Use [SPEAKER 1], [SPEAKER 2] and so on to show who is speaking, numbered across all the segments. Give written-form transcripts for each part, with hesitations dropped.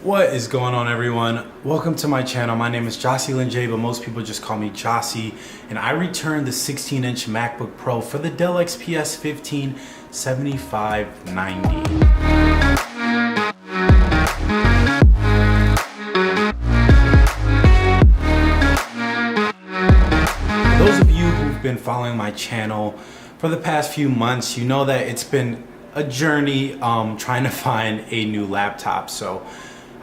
[SPEAKER 1] What is going on, everyone? Welcome to my channel. My name is Jocelyn J, but most people just call me Jossie, and I returned the 16-inch MacBook Pro for the Dell XPS 15 7590. Those of you who've been following my channel for the past few months, you know that it's been a journey trying to find a new laptop. So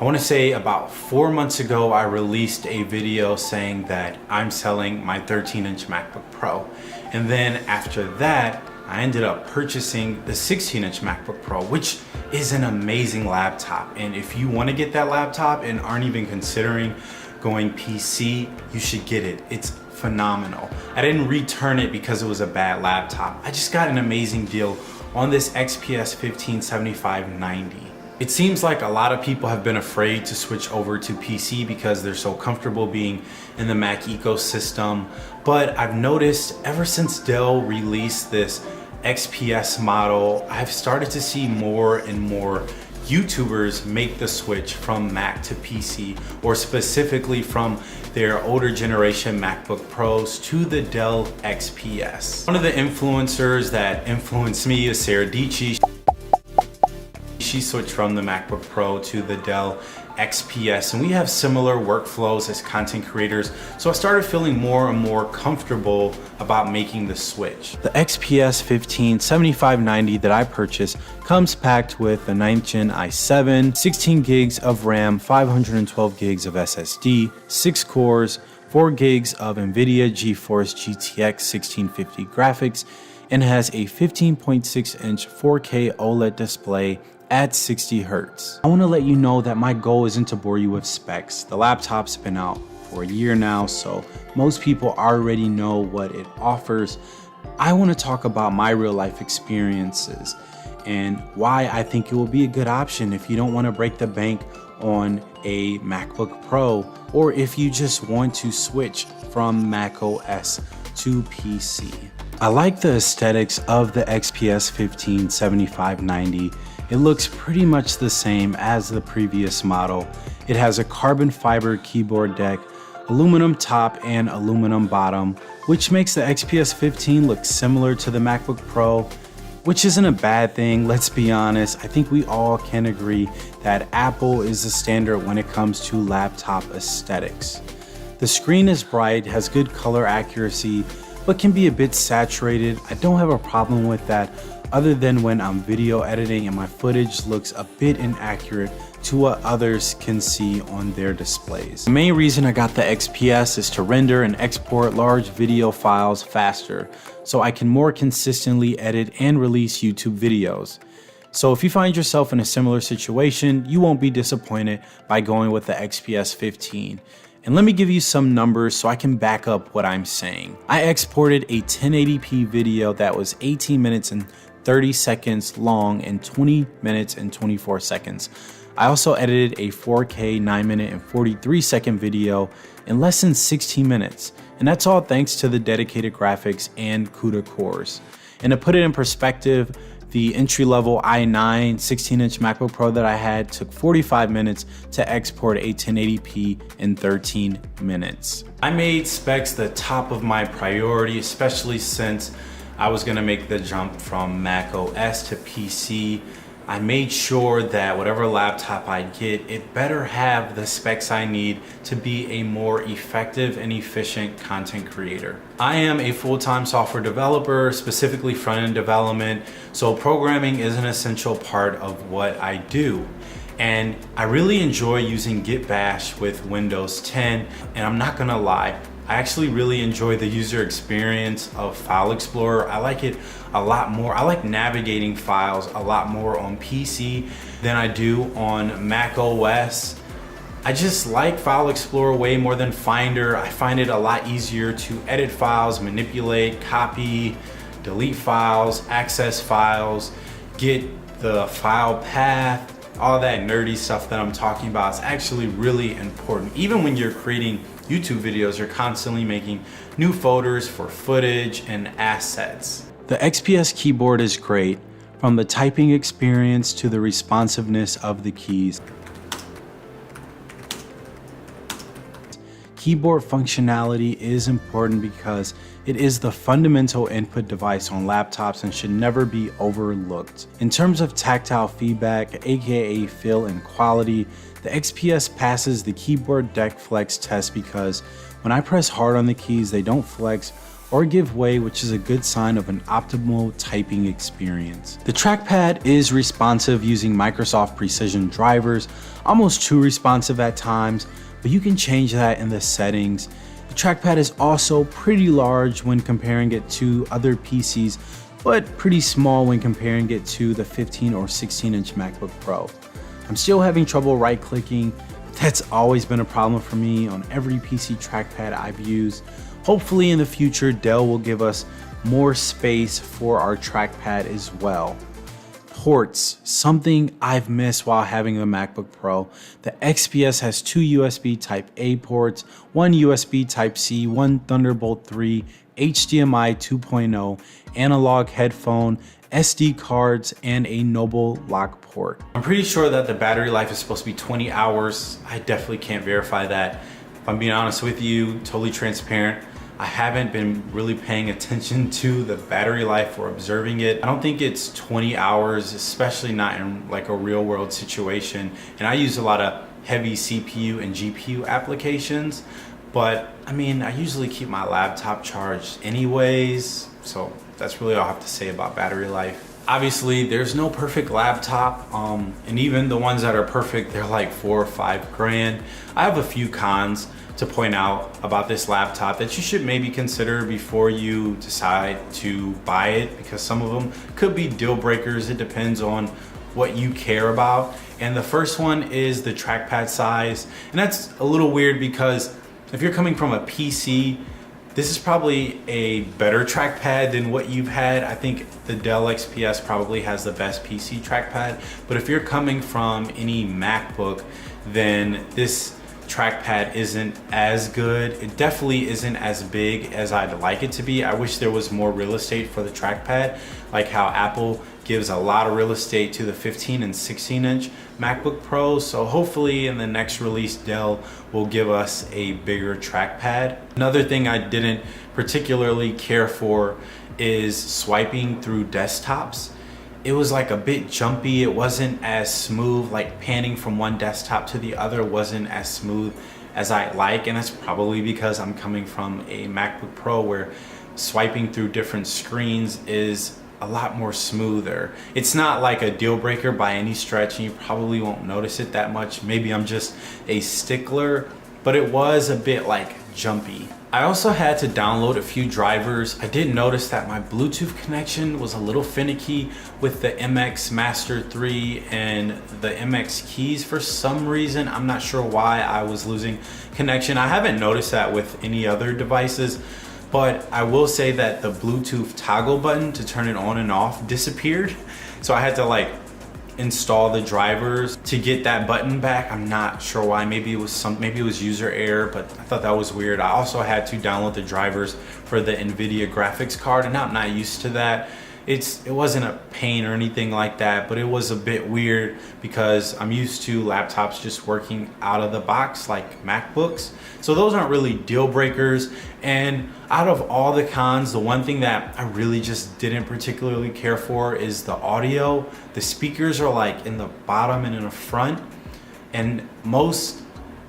[SPEAKER 1] I want to say about 4 months ago, I released a video saying that I'm selling my 13-inch MacBook Pro. And then after that, I ended up purchasing the 16-inch MacBook Pro, which is an amazing laptop. And if you want to get that laptop and aren't even considering going PC, you should get it. It's phenomenal. I didn't return it because it was a bad laptop. I just got an amazing deal on this XPS 15 7590. It seems like a lot of people have been afraid to switch over to PC because they're so comfortable being in the Mac ecosystem. But I've noticed ever since Dell released this XPS model, I've started to see more and more YouTubers make the switch from Mac to PC, or specifically from their older generation MacBook Pros to the Dell XPS. One of the influencers that influenced me is Sarah Dici. She switched from the MacBook Pro to the Dell XPS, and we have similar workflows as content creators, so I started feeling more and more comfortable about making the switch. The XPS 15 7590 that I purchased comes packed with the 9th gen i7, 16 gigs of RAM, 512 gigs of SSD, 6 cores, 4 gigs of Nvme GeForce GTX 1650 graphics, and has a 15.6 inch 4K OLED display at 60 Hz. I want to let you know that my goal isn't to bore you with specs. The laptop's been out for a year now, so most people already know what it offers. I want to talk about my real life experiences and why I think it will be a good option if you don't want to break the bank on a MacBook Pro, or if you just want to switch from Mac OS to PC. I like the aesthetics of the XPS 15 7590. It looks pretty much the same as the previous model. It has a carbon fiber keyboard deck, aluminum top and aluminum bottom, which makes the XPS 15 look similar to the MacBook Pro, which isn't a bad thing. Let's be honest, I think we all can agree that Apple is the standard when it comes to laptop aesthetics. The screen is bright, has good color accuracy, but can be a bit saturated. I don't have a problem with that, other than when I'm video editing and my footage looks a bit inaccurate to what others can see on their displays. The main reason I got the XPS is to render and export large video files faster, so I can more consistently edit and release YouTube videos. So if you find yourself in a similar situation, you won't be disappointed by going with the XPS 15. And let me give you some numbers so I can back up what I'm saying. I exported a 1080p video that was 18 minutes and 30 seconds long and 20 minutes and 24 seconds. I also edited a 4K 9-minute and 43-second video in less than 16 minutes. And that's all thanks to the dedicated graphics and CUDA cores. And to put it in perspective, the entry-level i9 16-inch MacBook Pro that I had took 45 minutes to export a 1080p in 13 minutes. I made specs the top of my priority, especially since I was gonna make the jump from Mac OS to PC. I made sure that whatever laptop I get, it better have the specs I need to be a more effective and efficient content creator. I am a full-time software developer, specifically front-end development, so programming is an essential part of what I do. And I really enjoy using Git Bash with Windows 10, and I'm not gonna lie, I actually really enjoy the user experience of File Explorer. I like it a lot more. I like navigating files a lot more on PC than I do on Mac OS. I just like File Explorer way more than Finder. I find it a lot easier to edit files, manipulate, copy, delete files, access files, get the file path. All that nerdy stuff that I'm talking about is actually really important. Even when you're creating YouTube videos, you're constantly making new folders for footage and assets. The XPS keyboard is great, from the typing experience to the responsiveness of the keys. Keyboard functionality is important because it is the fundamental input device on laptops and should never be overlooked. In terms of tactile feedback, aka feel and quality, the XPS passes the keyboard deck flex test because when I press hard on the keys, they don't flex or give way, which is a good sign of an optimal typing experience. The trackpad is responsive using Microsoft Precision drivers, almost too responsive at times, but you can change that in the settings. The trackpad is also pretty large when comparing it to other PCs, but pretty small when comparing it to the 15 or 16-inch MacBook Pro. I'm still having trouble right-clicking. That's always been a problem for me on every PC trackpad I've used. Hopefully in the future, Dell will give us more space for our trackpad as well. Ports, something I've missed while having a MacBook Pro. The XPS has 2 USB Type A ports, 1 USB Type C, 1 Thunderbolt 3, HDMI 2.0, analog headphone, SD cards, and a Noble lock port. I'm pretty sure that the battery life is supposed to be 20 hours. I definitely can't verify that. If I'm being honest with you, totally transparent, I haven't been really paying attention to the battery life or observing it. I don't think it's 20 hours, especially not in like a real world situation. And I use a lot of heavy CPU and GPU applications, but I mean, I usually keep my laptop charged anyways. So that's really all I have to say about battery life. Obviously, there's no perfect laptop, and even the ones that are perfect, they're like 4 or 5 grand. I have a few cons to point out about this laptop that you should maybe consider before you decide to buy it, because some of them could be deal breakers. It depends on what you care about. And the first one is the trackpad size. And that's a little weird because if you're coming from a PC, this is probably a better trackpad than what you've had. I think the Dell XPS probably has the best PC trackpad. But if you're coming from any MacBook, then this trackpad isn't as good. It definitely isn't as big as I'd like it to be. I wish there was more real estate for the trackpad, like how Apple gives a lot of real estate to the 15 and 16-inch MacBook Pro. So hopefully in the next release, Dell will give us a bigger trackpad. Another thing I didn't particularly care for is swiping through desktops. It was like a bit jumpy. It wasn't as smooth, like panning from one desktop to the other wasn't as smooth as I like. And that's probably because I'm coming from a MacBook Pro where swiping through different screens is a lot more smoother. It's not like a deal breaker by any stretch, and you probably won't notice it that much. Maybe I'm just a stickler, but it was a bit like jumpy. I also had to download a few drivers. I did notice that my Bluetooth connection was a little finicky with the MX Master 3 and the MX keys for some reason. I'm not sure why I was losing connection. I haven't noticed that with any other devices, but I will say that the Bluetooth toggle button to turn it on and off disappeared. So I had to like install the drivers to get that button back. I'm not sure why. Maybe it was user error, but I thought that was weird. I also had to download the drivers for the Nvidia graphics card, and I'm not used to that. It wasn't a pain or anything like that, but it was a bit weird because I'm used to laptops just working out of the box like MacBooks. So those aren't really deal breakers. And out of all the cons, the one thing that I really just didn't particularly care for is the audio. The speakers are like in the bottom and in the front, and most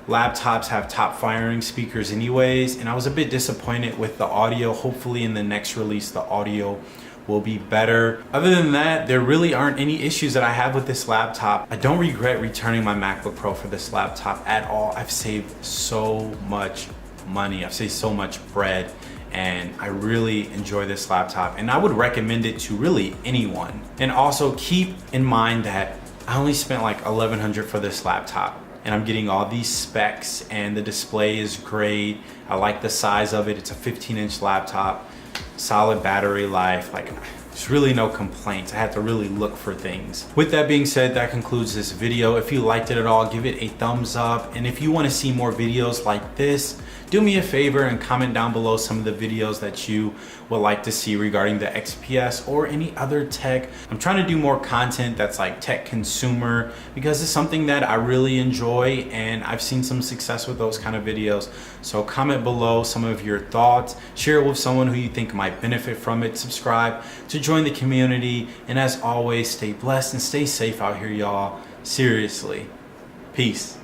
[SPEAKER 1] laptops have top firing speakers anyways, and I was a bit disappointed with the audio. Hopefully in the next release the audio will be better. Other than that, there really aren't any issues that I have with this laptop. I don't regret returning my MacBook Pro for this laptop at all. I've saved so much money, I've saved so much bread, and I really enjoy this laptop, and I would recommend it to really anyone. And also keep in mind that I only spent like $1,100 for this laptop, and I'm getting all these specs, and the display is great. I like the size of it. It's a 15-inch laptop, solid battery life. Like, there's really no complaints. I had to really look for things. With that being said, that concludes this video. If you liked it at all, give it a thumbs up. And if you want to see more videos like this, do me a favor and comment down below some of the videos that you would like to see regarding the XPS or any other tech. I'm trying to do more content that's like tech consumer because it's something that I really enjoy and I've seen some success with those kind of videos. So comment below some of your thoughts, share it with someone who you think might benefit from it, subscribe to join the community, and as always, stay blessed and stay safe out here, y'all. Seriously. Peace.